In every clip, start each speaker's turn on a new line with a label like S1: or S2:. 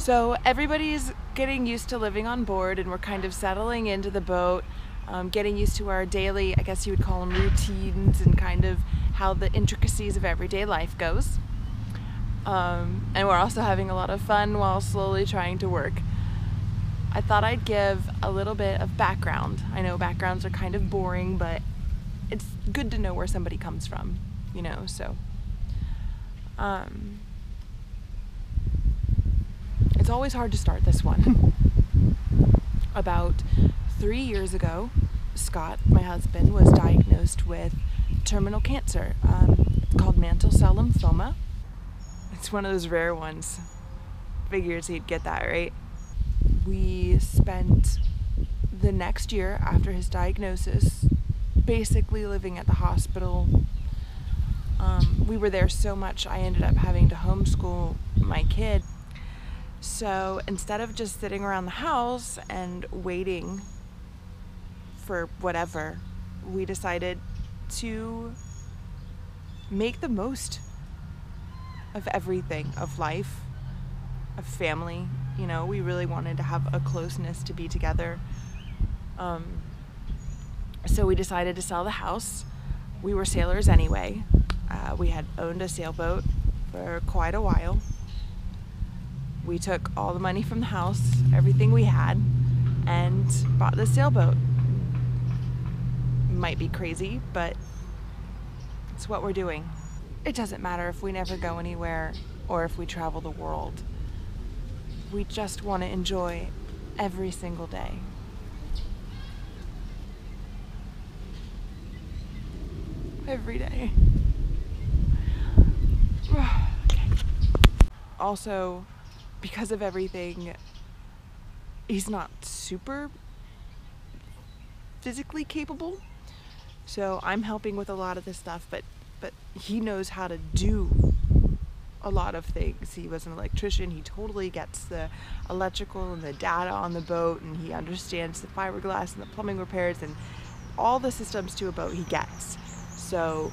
S1: So everybody's getting used to living on board, and we're kind of settling into the boat, getting used to our daily, I guess you would call them, routines, and kind of how the intricacies of everyday life goes. And we're also having a lot of fun while slowly trying to work. I thought I'd give a little bit of background. I know backgrounds are kind of boring, but it's good to know where somebody comes from, you know, so. It's always hard to start this one. About 3 years ago, Scott, my husband, was diagnosed with terminal cancer. It's called mantle cell lymphoma. It's one of those rare ones. Figures he'd get that, right? We spent the next year after his diagnosis basically living at the hospital. We were there so much I ended up having to homeschool my kid. So instead of just sitting around the house and waiting for whatever, we decided to make the most of everything, of life, of family. You know, we really wanted to have a closeness, to be together. So we decided to sell the house. We were sailors anyway. We had owned a sailboat for quite a while. We took all the money from the house, everything we had, and bought the sailboat. Might be crazy, but it's what we're doing. It doesn't matter if we never go anywhere or if we travel the world. We just want to enjoy every single day. Every day. Okay. Also, because of everything, he's not super physically capable. So I'm helping with a lot of this stuff, but he knows how to do a lot of things. He was an electrician. He totally gets the electrical and the data on the boat, and he understands the fiberglass and the plumbing repairs and all the systems to a boat he gets. So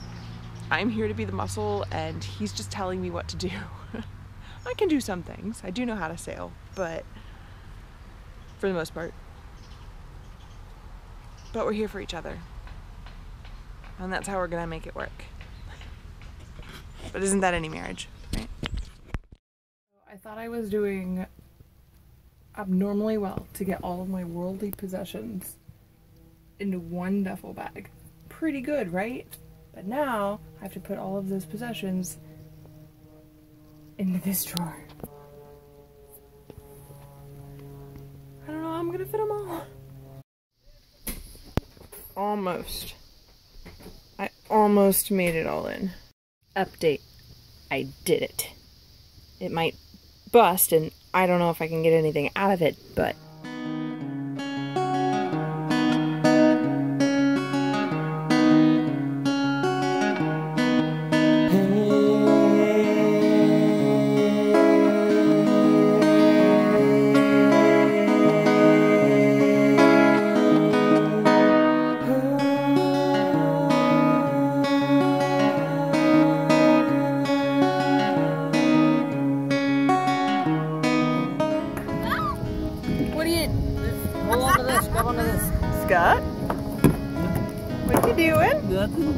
S1: I'm here to be the muscle, and he's just telling me what to do. I can do some things. I do know how to sail, but for the most part. But we're here for each other. And that's how we're gonna make it work. But isn't that any marriage, right? I thought I was doing abnormally well to get all of my worldly possessions into one duffel bag. Pretty good, right? But now I have to put all of those possessions into this drawer. I don't know how I'm gonna fit them all. Almost. I almost made it all in. Update. I did it. It might bust, and I don't know if I can get anything out of it, but Scott? What are you doing?
S2: Nothing.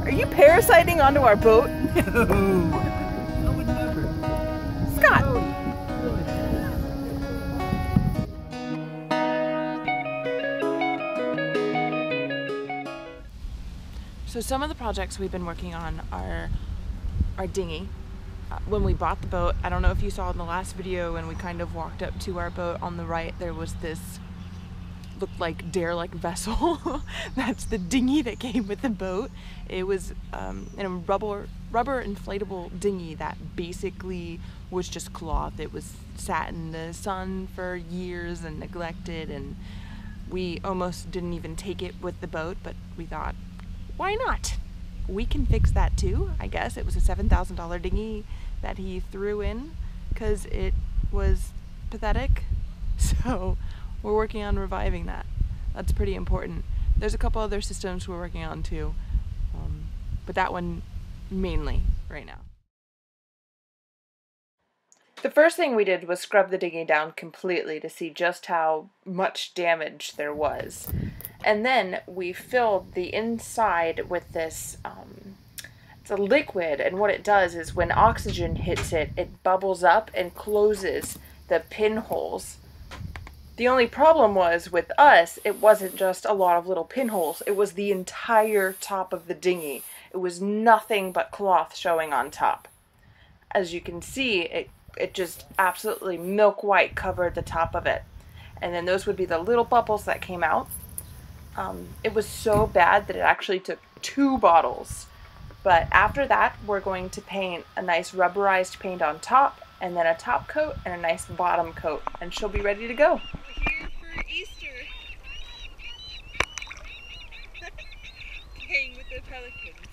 S1: Are you parasiting onto our boat?
S2: No. I would never.
S1: Scott! So some of the projects we've been working on are our dinghy. When we bought the boat, I don't know if you saw in the last video when we kind of walked up to our boat, on the right there was this looked like dare-like vessel. That's the dinghy that came with the boat. It was a rubber inflatable dinghy that basically was just cloth. It was sat in the sun for years and neglected, and we almost didn't even take it with the boat, but we thought, why not? We can fix that too, I guess. It was a $7,000 dinghy that he threw in because it was pathetic. So we're working on reviving that. That's pretty important. There's a couple other systems we're working on too, but that one mainly right now. The first thing we did was scrub the dinghy down completely to see just how much damage there was. And then we filled the inside with this, it's a liquid, and what it does is when oxygen hits it, it bubbles up and closes the pinholes. The only problem was with us, it wasn't just a lot of little pinholes, it was the entire top of the dinghy. It was nothing but cloth showing on top. As you can see, it just absolutely milk white covered the top of it. And then those would be the little bubbles that came out. It was so bad that it actually took 2 bottles. But after that, we're going to paint a nice rubberized paint on top, and then a top coat and a nice bottom coat, and she'll be ready to go.
S3: We're here for Easter. Playing with the pelicans.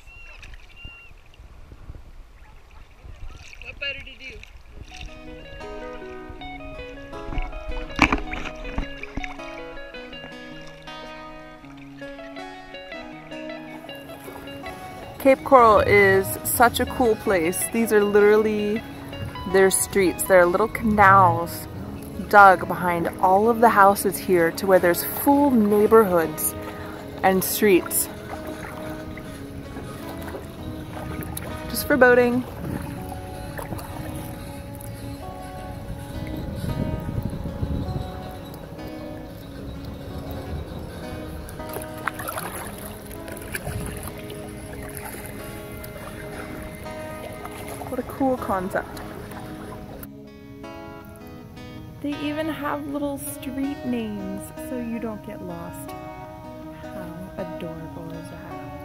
S3: What better to do?
S1: Cape Coral is such a cool place. These are literally their streets. There are little canals dug behind all of the houses here to where there's full neighborhoods and streets. Just for boating. What a cool concept. They even have little street names so you don't get lost. How adorable is that?